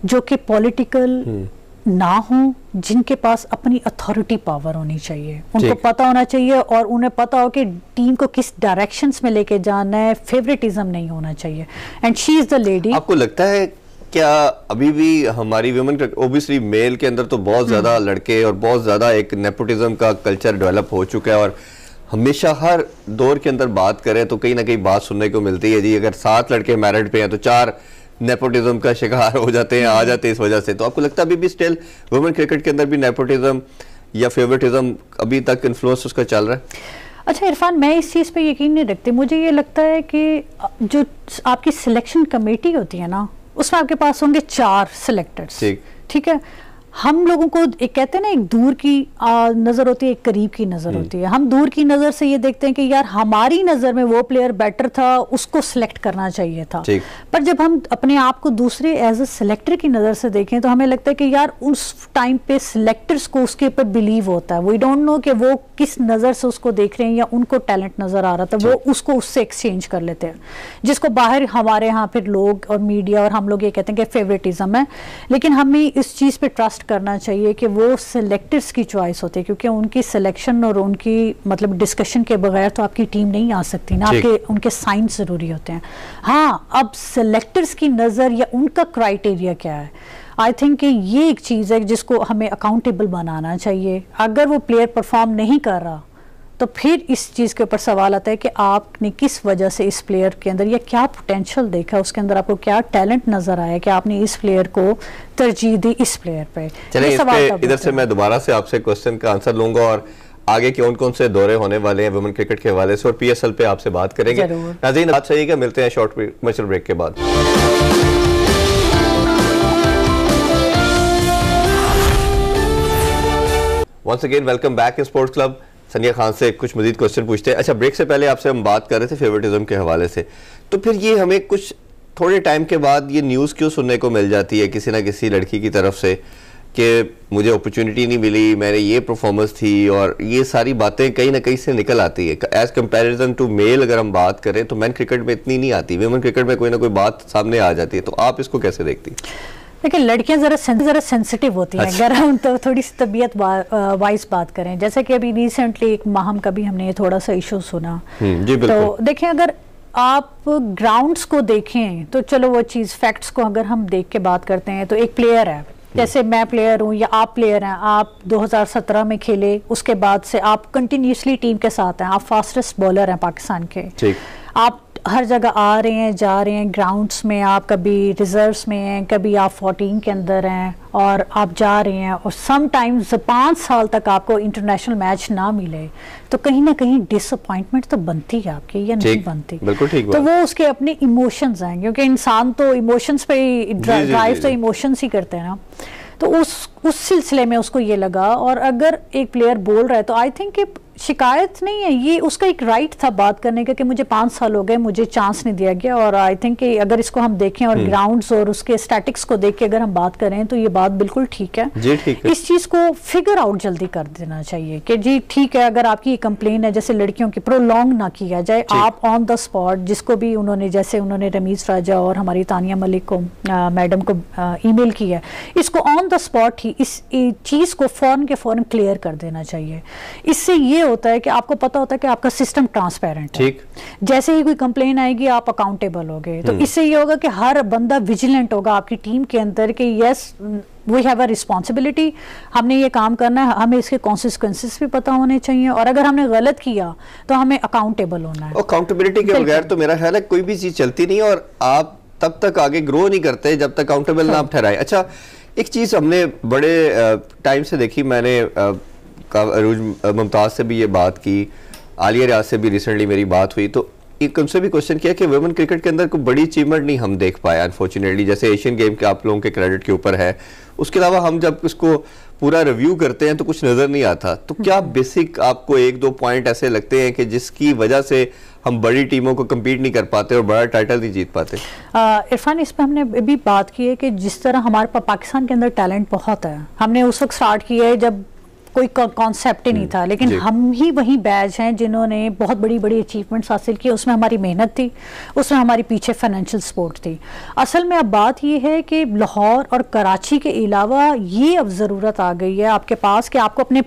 जो कि पॉलिटिकल ना हो, जिनके पास अपनी अथॉरिटी पावर होनी चाहिए। उनको पता होना चाहिए और उन्हें पता हो कि टीम को किस डायरेक्शंस में लेके जाना है। फेवरेटिज्म नहीं होना चाहिए and she is the lady. आपको लगता है क्या अभी भी हमारी वुमेन ओबियसली मेल के अंदर तो बहुत ज्यादा लड़के और बहुत ज्यादा एक नेपोटिज्म का कल्चर डेवलप हो चुका है और हमेशा हर दौर के अंदर बात करें तो कहीं ना कहीं बात सुनने को मिलती है जी अगर 7 लड़के मैरिड पे हैं तो 4 नेपोटिज्म का शिकार हो जाते हैं, आ जाते हैं इस वजह से। तो आपको लगता है अभी भी स्टिल वुमेन क्रिकेट के अंदर भी नेपोटिज्म या फेवरेटिज्म अभी तक इन्फ्लुएंस उसका चल रहा है? अच्छा इरफान, मैं इस चीज़ पे यकीन नहीं रखती। मुझे ये लगता है कि जो आपकी सिलेक्शन कमेटी होती है ना उसमें आपके पास होंगे 4 सिलेक्टर्स। ठीक है। हम लोगों को एक कहते हैं ना, एक दूर की नज़र होती है, एक करीब की नज़र होती है। हम दूर की नज़र से ये देखते हैं कि यार हमारी नज़र में वो प्लेयर बेटर था, उसको सिलेक्ट करना चाहिए था। पर जब हम अपने आप को दूसरे एज ए सिलेक्टर की नज़र से देखें तो हमें लगता है कि यार उस टाइम पे सिलेक्टर्स को उसके ऊपर बिलीव होता है। वी डोंट नो कि वो किस नज़र से उसको देख रहे हैं या उनको टैलेंट नज़र आ रहा था, वो उसको उससे एक्सचेंज कर लेते हैं, जिसको बाहर हमारे यहाँ फिर लोग और मीडिया और हम लोग ये कहते हैं कि फेवरेटिज्म है। लेकिन हमें इस चीज़ पर ट्रस्ट करना चाहिए कि वो सिलेक्टर्स की चॉइस होती है, क्योंकि उनकी सिलेक्शन और उनकी मतलब डिस्कशन के बगैर तो आपकी टीम नहीं आ सकती ना, आपके उनके साइंस ज़रूरी होते हैं। हाँ, अब सिलेक्टर्स की नज़र या उनका क्राइटेरिया क्या है, आई थिंक कि ये एक चीज़ है जिसको हमें अकाउंटेबल बनाना चाहिए। अगर वो प्लेयर परफॉर्म नहीं कर रहा तो फिर इस चीज़ के ऊपर सवाल आता है कि आपने किस वजह से इस प्लेयर के अंदर या क्या पोटेंशियल देखा, उसके अंदर आपको क्या टैलेंट नजर आया कि आपने इस प्लेयर को तरजीह दी इस प्लेयर पे। चलिए इधर से मैं दोबारा से आपसे क्वेश्चन का आंसर लूंगा और आगे कौन कौन से दौरे होने वाले हैं वुमेन क्रिकेट के हवाले से और पीएसएल पे आपसे बात करेंगे। नाज़रीन बात सही है, मिलते हैं शॉर्ट कमर्शियल ब्रेक के बाद। Once again welcome back in sports club. Sania Khan से कुछ मजीद क्वेश्चन पूछते हैं। अच्छा, ब्रेक से पहले आपसे हम बात कर रहे थे फेवरेटिज्म के हवाले से, तो फिर ये हमें कुछ थोड़े टाइम के बाद ये न्यूज़ क्यों सुनने को मिल जाती है किसी ना किसी लड़की की तरफ से कि मुझे अपॉर्चुनिटी नहीं मिली, मैंने ये परफॉर्मेंस थी, और ये सारी बातें कहीं ना कहीं से निकल आती है। एज कंपैरिजन टू मेल अगर हम बात करें तो मैन क्रिकेट में इतनी नहीं आती, वुमेन क्रिकेट में कोई ना कोई बात सामने आ जाती है। तो आप इसको कैसे देखती हैं? देखिए, लड़कियां जरा सेंसिटिव होती हैं। अगर हम तो थोड़ी सी तबीयत वाइज बात करें, जैसे कि अभी रिसेंटली एक माहम का भी हमने थोड़ा सा इशू सुना। जी तो देखें, अगर आप ग्राउंड्स को देखें तो चलो वो चीज़ फैक्ट्स को अगर हम देख के बात करते हैं तो एक प्लेयर है, जैसे मैं प्लेयर हूँ या आप प्लेयर हैं, आप 2017 में खेले, उसके बाद से आप कंटिन्यूसली टीम के साथ हैं, आप फास्टेस्ट बॉलर हैं पाकिस्तान के, आप हर जगह आ रहे हैं, जा रहे हैं ग्राउंड्स में, आप कभी रिजर्व्स में हैं, कभी आप 14 के अंदर हैं और आप जा रहे हैं, और सम टाइम्स 5 साल तक आपको इंटरनेशनल मैच ना मिले तो कहीं ना कहीं डिसअपॉइंटमेंट तो बनती है आपकी या नहीं बनती? बिल्कुल ठीक। तो वो उसके अपने इमोशंस हैं, क्योंकि इंसान तो इमोशंस पे ही ड्राइव तो इमोशंस ही करते हैं ना। तो उस सिलसिले में उसको ये लगा, और अगर एक प्लेयर बोल रहा है तो आई थिंक शिकायत नहीं है, ये उसका एक राइट था बात करने का कि मुझे 5 साल हो गए, मुझे चांस नहीं दिया गया। और आई थिंक कि अगर इसको हम देखें और ग्राउंड्स और उसके स्टैटिक्स को देख के अगर हम बात करें तो ये बात बिल्कुल ठीक है। जी ठीक है। इस चीज को फिगर आउट जल्दी कर देना चाहिए कि जी ठीक है, अगर आपकी कंप्लेन है जैसे लड़कियों की, प्रोलॉन्ग ना किया जाए, आप ऑन द स्पॉट जिसको भी उन्होंने, जैसे उन्होंने रमीज राजा और हमारी तानिया मलिक को मैडम को ईमेल किया है, इसको ऑन द स्पॉट ही इस चीज को फौरन के फौरन क्लियर कर देना चाहिए। इससे ये होता है कि आपको पता होता है कि आपका सिस्टम ट्रांसपेरेंट है। जैसे ही कोई कंप्लेन आएगी आप अकाउंटेबल होगे, तो इससे ये होगा कि हर बंदा विजिलेंट होगा आपकी टीम के अंदर कि yes we have a responsibility, हमने ये काम करना है, हमें इसके कॉन्सिक्वेंसेस भी पता होने चाहिए, और अगर हमने गलत किया तो हमें अकाउंटेबल होना है। अकाउंटेबिलिटी के बगैर तो मेरा ख्याल है कोई भी चीज चलती नहीं, और आप तब तक आगे ग्रो नहीं करते जब तक अकाउंटेबल ना आप ठहराए। अच्छा, एक चीज हमने बड़े टाइम से देखी, मैंने अरूज मुमताज से भी ये बात की, आलिया रियाज से भी रिसेंटली मेरी बात हुई, तो एक उनसे भी क्वेश्चन किया कि वुमेन क्रिकेट के अंदर कोई बड़ी अचीवमेंट नहीं हम देख पाए अनफॉर्चुनेटली, जैसे एशियन गेम के आप लोगों के क्रेडिट के ऊपर है, उसके अलावा हम जब उसको पूरा रिव्यू करते हैं तो कुछ नजर नहीं आता। तो क्या बेसिक आपको 1-2 पॉइंट ऐसे लगते हैं कि जिसकी वजह से हम बड़ी टीमों को कम्पीट नहीं कर पाते और बड़ा टाइटल नहीं जीत पाते? इरफान, इस पर हमने भी बात की है कि जिस तरह हमारे पाकिस्तान के अंदर टैलेंट बहुत है, हमने उस वक्त स्टार्ट किया है जब कोई कॉन्सेप्ट ही नहीं था, लेकिन हम ही वही बैच हैं जिन्होंने बहुत बड़ी बड़ी अचीवमेंट्स हासिल की। उसमें हमारी मेहनत थी, उसमें हमारी पीछे फाइनेंशियल सपोर्ट थी। असल में अब बात ये है कि लाहौर और कराची के अलावा ये अब ज़रूरत आ गई है आपके पास कि आपको अपने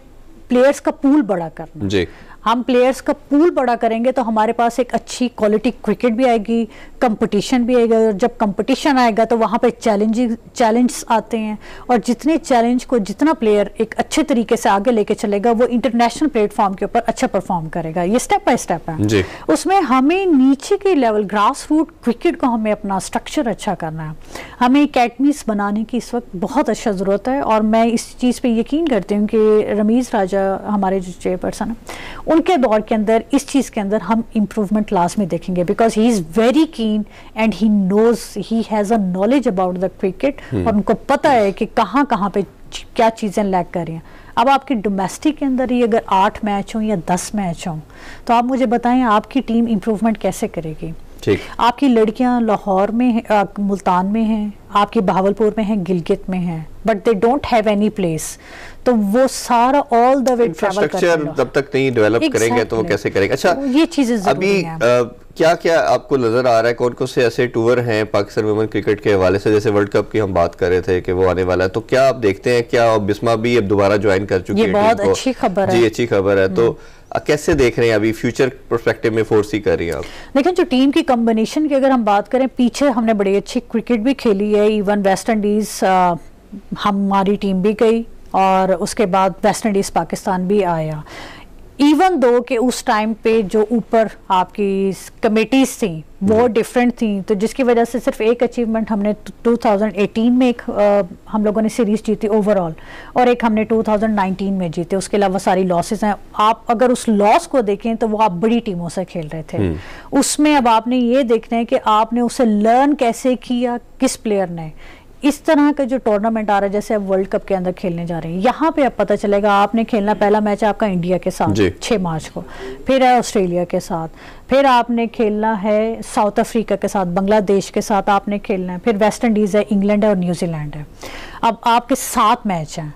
प्लेयर्स का पूल बड़ा करना। जी, हम प्लेयर्स का पूल बड़ा करेंगे तो हमारे पास एक अच्छी क्वालिटी क्रिकेट भी आएगी, कंपटीशन भी आएगा, और जब कंपटीशन आएगा तो वहाँ पे चैलेंज आते हैं, और जितने चैलेंज को जितना प्लेयर एक अच्छे तरीके से आगे लेके चलेगा वो इंटरनेशनल प्लेटफॉर्म के ऊपर अच्छा परफॉर्म करेगा। ये स्टेप बाय स्टेप है जी। उसमें हमें नीचे के लेवल ग्रास रूट क्रिकेट को हमें अपना स्ट्रक्चर अच्छा करना है, हमें अकेडमीज बनाने की इस वक्त बहुत अच्छा ज़रूरत है। और मैं इस चीज़ पर यकीन करती हूँ कि रमीज़ राजा हमारे जो चेयरपर्सन है, उनके दौर के अंदर इस चीज़ के अंदर हम इम्प्रूवमेंट लाजमी देखेंगे, because he is very keen and he knows, he has a knowledge about the cricket, और उनको पता है कि कहाँ कहाँ पे क्या चीज़ें लैग कर रही हैं। अब आपकी डोमेस्टिक के अंदर ही अगर 8 मैच हों या 10 मैच हों, तो आप मुझे बताएं आपकी टीम इम्प्रूवमेंट कैसे करेगी? ठीक, आपकी लड़कियां लाहौर में, मुल्तान में हैं, आपकी बहावलपुर में हैं, गिलगित में हैं, but they don't have any place, तो वो सारा ऑल द वे ट्रैवल करना, तब तक नहीं डेवलप करेंगे तो वो कैसे करेंगे? अच्छा, ये चीजें अभी क्या क्या आपको नजर आ रहा है, कौन कौन से ऐसे टूर हैं पाकिस्तान वुमेन क्रिकेट के हवाले से? जैसे वर्ल्ड कप की हम बात कर रहे थे कि वो आने वाला है, तो क्या आप देखते हैं, क्या बिस्मा भी अब दोबारा ज्वाइन कर चुकी है? ये बहुत अच्छी खबर है जी, अच्छी खबर है। तो कैसे देख रहे हैं अभी फ्यूचर पर्सपेक्टिव में फोर्स ही कर रही हैं आप? लेकिन जो टीम की कॉम्बिनेशन की अगर हम बात करें, पीछे हमने बड़ी अच्छी क्रिकेट भी खेली है, इवन वेस्ट इंडीज हमारी टीम भी गई, और उसके बाद वेस्ट इंडीज पाकिस्तान भी आया। इवन दो कि उस टाइम पे जो ऊपर आपकी कमेटीज थी वो डिफरेंट थी, तो जिसकी वजह से सिर्फ एक अचीवमेंट हमने 2018 में एक हम लोगों ने सीरीज जीती ओवरऑल, और एक हमने 2019 में जीते, उसके अलावा सारी लॉसेस हैं। आप अगर उस लॉस को देखें तो वो आप बड़ी टीमों से खेल रहे थे, उसमें अब आपने ये देखना है कि आपने उसे लर्न कैसे किया, किस प्लेयर ने। इस तरह का जो टूर्नामेंट आ रहा है, जैसे अब वर्ल्ड कप के अंदर खेलने जा रहे हैं, यहाँ पे अब पता चलेगा आपने खेलना, पहला मैच है आपका इंडिया के साथ 6 मार्च को, फिर है ऑस्ट्रेलिया के साथ, फिर आपने खेलना है साउथ अफ्रीका के साथ, बांग्लादेश के साथ आपने खेलना है, फिर वेस्ट इंडीज़ है, इंग्लैंड है और न्यूजीलैंड है। अब आपके 7 मैच हैं,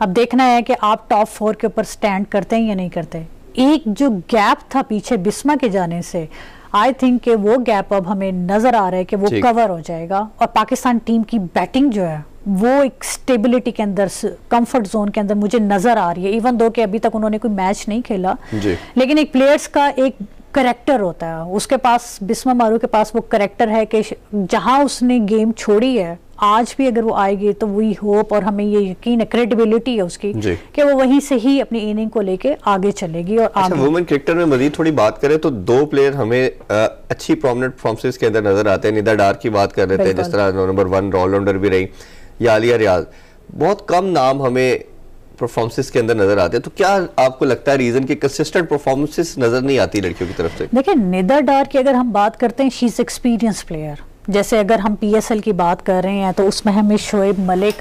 अब देखना है कि आप टॉप 4 के ऊपर स्टैंड करते हैं या नहीं करते। एक जो गैप था पीछे बिस्मा के जाने से, आई थिंक कि वो गैप अब हमें नजर आ रहा है कि वो कवर हो जाएगा, और पाकिस्तान टीम की बैटिंग जो है वो एक स्टेबिलिटी के अंदर, कंफर्ट जोन के अंदर मुझे नजर आ रही है। इवन दो कि अभी तक उन्होंने कोई मैच नहीं खेला, लेकिन एक प्लेयर्स का एक करेक्टर होता है, उसके पास, बिस्मा मारू के पास वो करेक्टर है कि जहां उसने गेम छोड़ी है, आज भी अगर वो आएगी तो वी होप, और हमें ये यकीन है, क्रेडिबिलिटी है उसकी कि वो वहीं से ही अपनी इनिंग को लेके आगे चलेगी। और अच्छा, वुमेन क्रिकेटर में मजीद थोड़ी बात करें तो 2 प्लेयर हमें अच्छी प्रोमिनेंट परफॉर्मेंस के अंदर नजर आते हैं। निदा डार की बात कर रहे थे, जिस तरह नंबर 1 ऑलराउंडर भी रही, या आलिया रियाज, बहुत कम नाम हमें परफॉर्मेंसेस के अंदर नजर आते हैं। तो क्या आपको लगता है रीजन कि कंसिस्टेंट परफॉर्मेंसेस नजर नहीं आती लड़कियों की तरफ से? देखिए, निदा डार की अगर हम बात करते हैं, शी इज एक्सपीरियंस प्लेयर। जैसे अगर हम PSL की बात कर रहे हैं तो उसमें हमें Shoaib Malik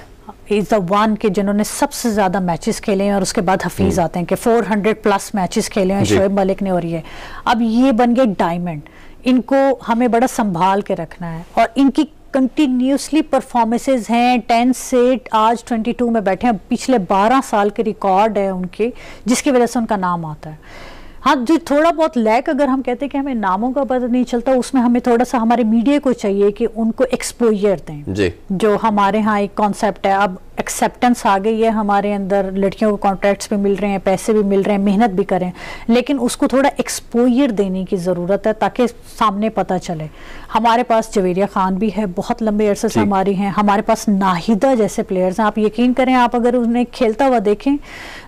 is the one के जिन्होंने सबसे ज्यादा मैचेस खेले हैं, और उसके बाद हफीज आते हैं कि 400 प्लस मैचेस खेले हैं शोएब मलिक ने, और ये अब ये बन गए डायमंड। इनको हमें बड़ा संभाल के रखना है, और इनकी कंटिन्यूसली परफॉर्मेंसेज हैं 10 से आज 22 में बैठे हैं, पिछले 12 साल के रिकॉर्ड है उनके, जिसकी वजह से उनका नाम आता है। हाँ, जो थोड़ा बहुत लैक अगर हम कहते हैं कि हमें नामों का पता नहीं चलता, उसमें हमें थोड़ा सा हमारे मीडिया को चाहिए कि उनको एक्सपोजर दें जी। जो हमारे यहाँ एक कॉन्सेप्ट है, अब एक्सेप्टेंस आ गई है हमारे अंदर, लड़कियों को कॉन्ट्रैक्ट्स भी मिल रहे हैं, पैसे भी मिल रहे हैं, मेहनत भी करें, लेकिन उसको थोड़ा एक्सपोजर देने की ज़रूरत है ताकि सामने पता चले। हमारे पास जवेरिया खान भी है, बहुत लंबे अरसे से हमारी हैं, हमारे पास नाहिदा जैसे प्लेयर्स हैं। आप यकीन करें, आप अगर उन्हें खेलता हुआ देखें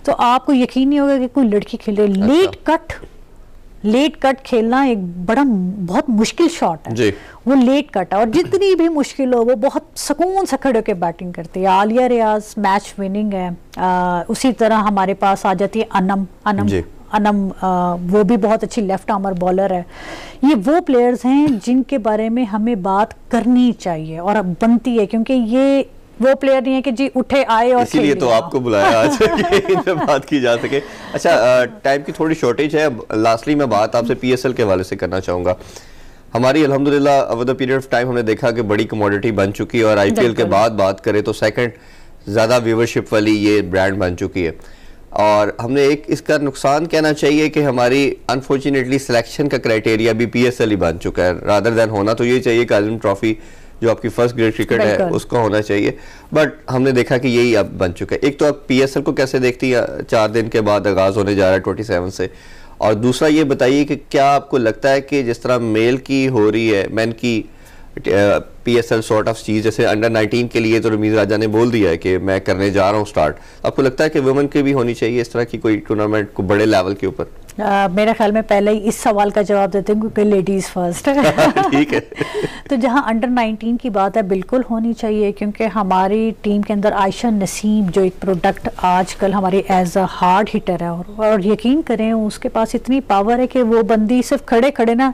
तो आपको यकीन नहीं होगा कि कोई लड़की खेल रही है। लेट कट खेलना एक बड़ा बहुत मुश्किल शॉट है जी। वो लेट कट है, और जितनी भी मुश्किल हो वो बहुत सुकून से खड़े होकर बैटिंग करती है। आलिया रियाज मैच विनिंग है। उसी तरह हमारे पास आ जाती है अनम, वो भी बहुत अच्छी लेफ्ट आर्मर बॉलर है। ये वो प्लेयर्स हैं जिनके बारे में हमें बात करनी चाहिए और अब बनती है, क्योंकि ये वो प्लेयर नहीं है कि जी उठे आए और इसीलिए तो आपको बुलाया आज कि इन पे बात की जा सके। अच्छा, टाइम की थोड़ी शॉर्टेज है, लास्टली मैं बात आपसे पीएसएल के हवाले से करना चाहूँगा। हमारी अल्हम्दुलिल्लाह over the period of time हमने देखा कि बड़ी कमोडिटी बन चुकी है, और आईपीएल के बाद बात करें तो सेकंड ज़्यादा व्यूवरशिप वाली ये ब्रांड बन चुकी है। और हमने एक इसका नुकसान कहना चाहिए कि हमारी अनफॉर्चुनेटली सिलेक्शन का क्राइटेरिया भी पीएसएल ही बन चुका है। रादर देन होना तो ये चाहिए कि आज़म ट्रॉफी जो आपकी फर्स्ट ग्रेड क्रिकेट है उसका होना चाहिए, बट हमने देखा कि यही अब बन चुका है। एक तो आप पीएसएल को कैसे देखती है, 4 दिन के बाद आगाज होने जा रहा है 27 से, और दूसरा ये बताइए कि क्या आपको लगता है कि जिस तरह मेल की हो रही है, मैन की पीएसएल सॉर्ट ऑफ चीज़, जैसे अंडर 19 के लिए तो रमीज राजा ने बोल दिया है कि मैं करने जा रहा हूँ स्टार्ट, आपको लगता है कि वुमेन की भी होनी चाहिए इस तरह की कोई टूर्नामेंट को बड़े लेवल के ऊपर? मेरे ख्याल में पहले ही इस सवाल का जवाब देते हैं क्योंकि लेडीज फर्स्ट ठीक है। तो जहां अंडर 19 की बात है, बिल्कुल होनी चाहिए, क्योंकि हमारी टीम के अंदर आयशा नसीम जो एक प्रोडक्ट आजकल हमारी एज अ हार्ड हिटर है, और यकीन करें उसके पास इतनी पावर है कि वो बंदी सिर्फ खड़े खड़े ना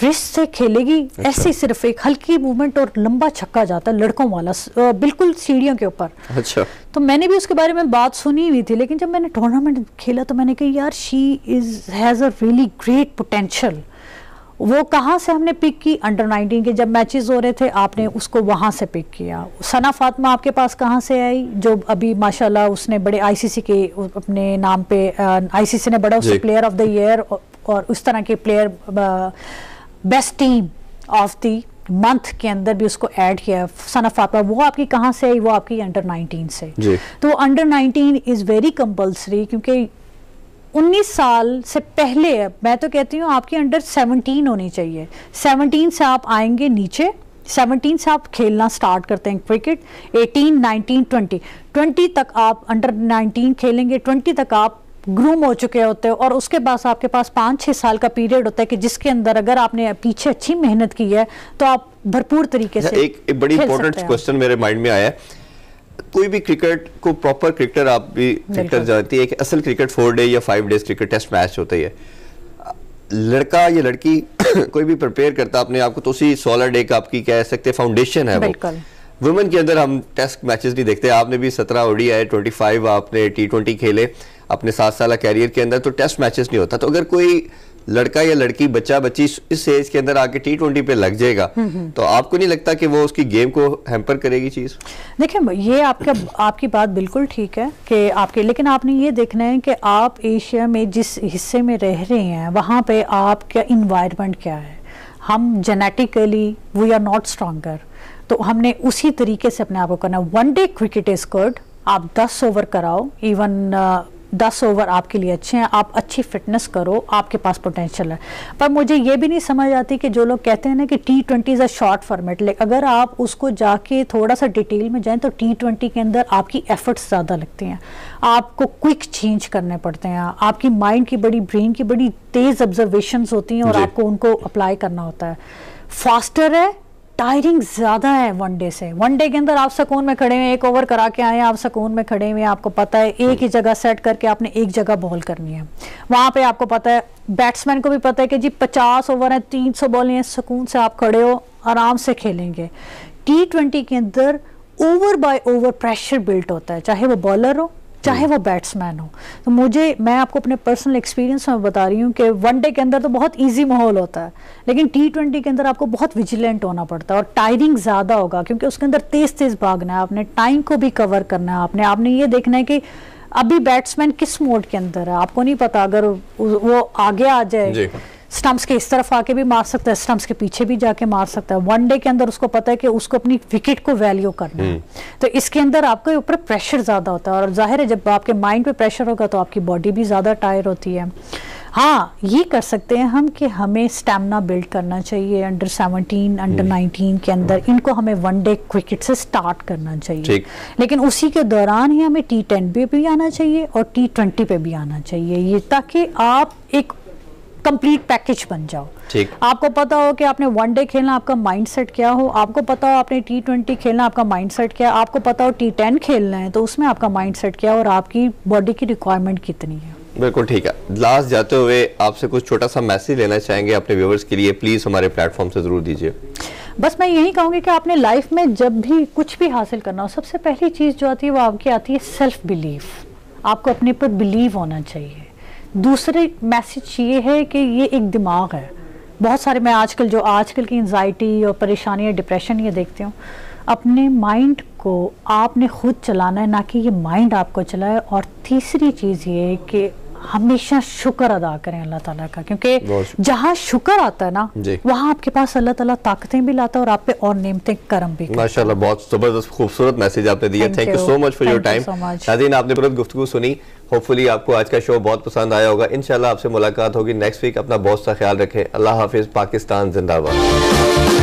रिस्ट से खेलेगी। अच्छा। ऐसे सिर्फ एक हल्की मूवमेंट और लंबा छक्का जाता है लड़कों वाला, बिल्कुल सीढ़ियों के ऊपर। अच्छा। तो मैंने भी उसके बारे में बात सुनी हुई थी, लेकिन जब मैंने टूर्नामेंट खेला तो मैंने कहा यार she has a really great potential. वो कहाँ से हमने पिक की? अंडर 19 के जब मैचेस हो रहे थे आपने उसको वहाँ से पिक किया। सना फातिमा आपके पास कहाँ से आई, जो अभी माशाल्लाह उसने बड़े आईसीसी के अपने नाम पे आईसीसी ने बड़ा उसको प्लेयर ऑफ द ईयर और उस तरह के player best team of the month के अंदर भी उसको ऐड किया। सना फातिमा वो आपकी कहाँ से आई? वो आपकी अंडर 19 से। तो अंडर 19 इज़ वेरी कंपल्सरी, क्योंकि 19 साल से पहले मैं तो कहती हूँ आपकी अंडर 17 होनी चाहिए। 17 से आप आएंगे नीचे, 17 से आप खेलना स्टार्ट करते हैं क्रिकेट, 18, 19, 20 तक आप अंडर 19 खेलेंगे, 20 तक आप ग्रूम हो चुके होते हो, और उसके बाद आपके पास 5-6 साल का पीरियड होता है कि जिसके अंदर अगर आपने पीछे अच्छी मेहनत की है तो आप भरपूर तरीके से एक बड़ी इंपॉर्टेंट क्वेश्चन मेरे माइंड में आया है। कोई भी क्रिकेट को प्रॉपर क्रिकेटर, आप भी क्रिकेटर जानती है कि असल क्रिकेट 4 डे या 5 डेज क्रिकेट टेस्ट मैच होता है। लड़का या लड़की कोई भी प्रिपेयर करता अपने आप को तो उसी 16 डे का आपकी कह सकते फाउंडेशन है वो। वुमेन के अंदर हम टेस्ट मैचेस नहीं देखते। आपने भी 17 ओडीआई 25 आपने T20 खेले अपने 7 साल कैरियर के अंदर, तो टेस्ट मैचेस नहीं होता। तो अगर कोई लड़का या लड़की बच्चा बच्ची इस एज के अंदर आके T20 पे लग जाएगा तो आपको नहीं लगता कि वो उसकी गेम को हैम्पर करेगी चीज? देखिए ये आपकी बात बिल्कुल ठीक है कि आपके, लेकिन आपने ये देखना है कि आप एशिया में जिस हिस्से में रह रहे हैं वहाँ पे आपका इन्वायरमेंट क्या है। हम genetically we are not stronger, तो हमने उसी तरीके से अपने आप को करना। 1 डे क्रिकेट इज गुड, आप 10 ओवर कराओ, इवन 10 ओवर आपके लिए अच्छे हैं, आप अच्छी फिटनेस करो, आपके पास पोटेंशियल है। पर मुझे ये भी नहीं समझ आती कि जो लोग कहते हैं ना कि T20 is a short format, अगर आप उसको जाके थोड़ा सा डिटेल में जाएं तो T20 के अंदर आपकी एफर्ट्स ज़्यादा लगती हैं, आपको क्विक चेंज करने पड़ते हैं, आपकी माइंड की ब्रेन की बड़ी तेज़ ऑब्जर्वेशंस होती हैं और आपको उनको अप्लाई करना होता है। फास्टर है, टायरिंग ज़्यादा है 1 डे से। 1 डे के अंदर आप सुकून में खड़े हुए 1 ओवर करा के आए, आप सुकून में खड़े हुए, आपको पता है एक ही जगह सेट करके आपने एक जगह बॉल करनी है। वहाँ पे आपको पता है, बैट्समैन को भी पता है कि जी 50 ओवर है, 300 बॉल हैं, सुकून से आप खड़े हो, आराम से खेलेंगे। T20 के अंदर over by over pressure built होता है, चाहे वो बॉलर हो चाहे वो बैट्समैन हो। तो मैं आपको अपने पर्सनल एक्सपीरियंस में बता रही हूँ कि वनडे के अंदर तो बहुत इजी माहौल होता है, लेकिन T20 के अंदर आपको बहुत विजिलेंट होना पड़ता है और टायरिंग ज़्यादा होगा, क्योंकि उसके अंदर तेज़ तेज़ भागना है, आपने टाइम को भी कवर करना है, आपने ये देखना है कि अभी बैट्समैन किस मोड के अंदर है। आपको नहीं पता, अगर वो आगे आ जाए स्टंप्स के इस तरफ आके भी मार सकता है, स्टंप्स के पीछे भी जाके मार सकता है। वनडे के अंदर उसको पता है कि उसको अपनी विकेट को वैल्यू करना है, तो इसके अंदर आपके ऊपर प्रेशर ज़्यादा होता है, और जाहिर है जब आपके माइंड पे प्रेशर होगा तो आपकी बॉडी भी ज़्यादा टायर होती है। हाँ, ये कर सकते हैं हम कि हमें स्टैमिना बिल्ड करना चाहिए अंडर 17 अंडर 19 के अंदर, इनको हमें वनडे क्रिकेट से स्टार्ट करना चाहिए, लेकिन उसी के दौरान ही हमें T10 पे भी आना चाहिए और T20 पे भी आना चाहिए, ये ताकि आप एक कंप्लीट पैकेज बन जाओ। आपको पता हो कि आपने वनडे खेलना, आपका माइंडसेट क्या हो, आपको पता हो आपने T20 खेलना, आपका माइंडसेट क्या, आपको पता हो T10 खेलना है तो उसमें आपका माइंडसेट क्या और आपकी बॉडी की रिक्वायरमेंट कितनी है। बिल्कुल ठीक है। लास्ट जाते हुए आपसे कुछ छोटा सा मैसेज लेना चाहेंगे अपने व्यूअर्स के लिए, प्लीज हमारे प्लेटफॉर्म से जरूर दीजिए। बस मैं यही कहूँगी कि आपने लाइफ में जब भी कुछ भी हासिल करना हो, सबसे पहली चीज़ जो आती है वो आपकी आती है सेल्फ बिलीफ। आपको अपने पर बिलीव होना चाहिए। दूसरे मैसेज ये है कि ये एक दिमाग है। बहुत सारे मैं आजकल की एंजाइटी और परेशानी या डिप्रेशन ये देखती हूँ। अपने माइंड को आपने खुद चलाना है, ना कि ये माइंड आपको चलाए। और तीसरी चीज़ ये है कि हमेशा शुक्र अदा करें अल्लाह ताला का, क्योंकि जहाँ शुक्र आता है ना वहाँ आपके पास अल्लाह ताला ताकतें भी लाता है और आप पे और नेमतें करम भी। माशाल्लाह, बहुत जबरदस्त खूबसूरत मैसेज आपने दिया। Thank you so much for your time. नाज़रीन, आपने बहुत गुफ्तगू सुनी, होपफुली आपको आज का शो बहुत पसंद आया होगा। इंशाल्लाह आपसे मुलाकात होगी नेक्स्ट वीक। अपना बहुत सा ख्याल रखें। अल्लाह हाफिज। पाकिस्तान जिंदाबाद।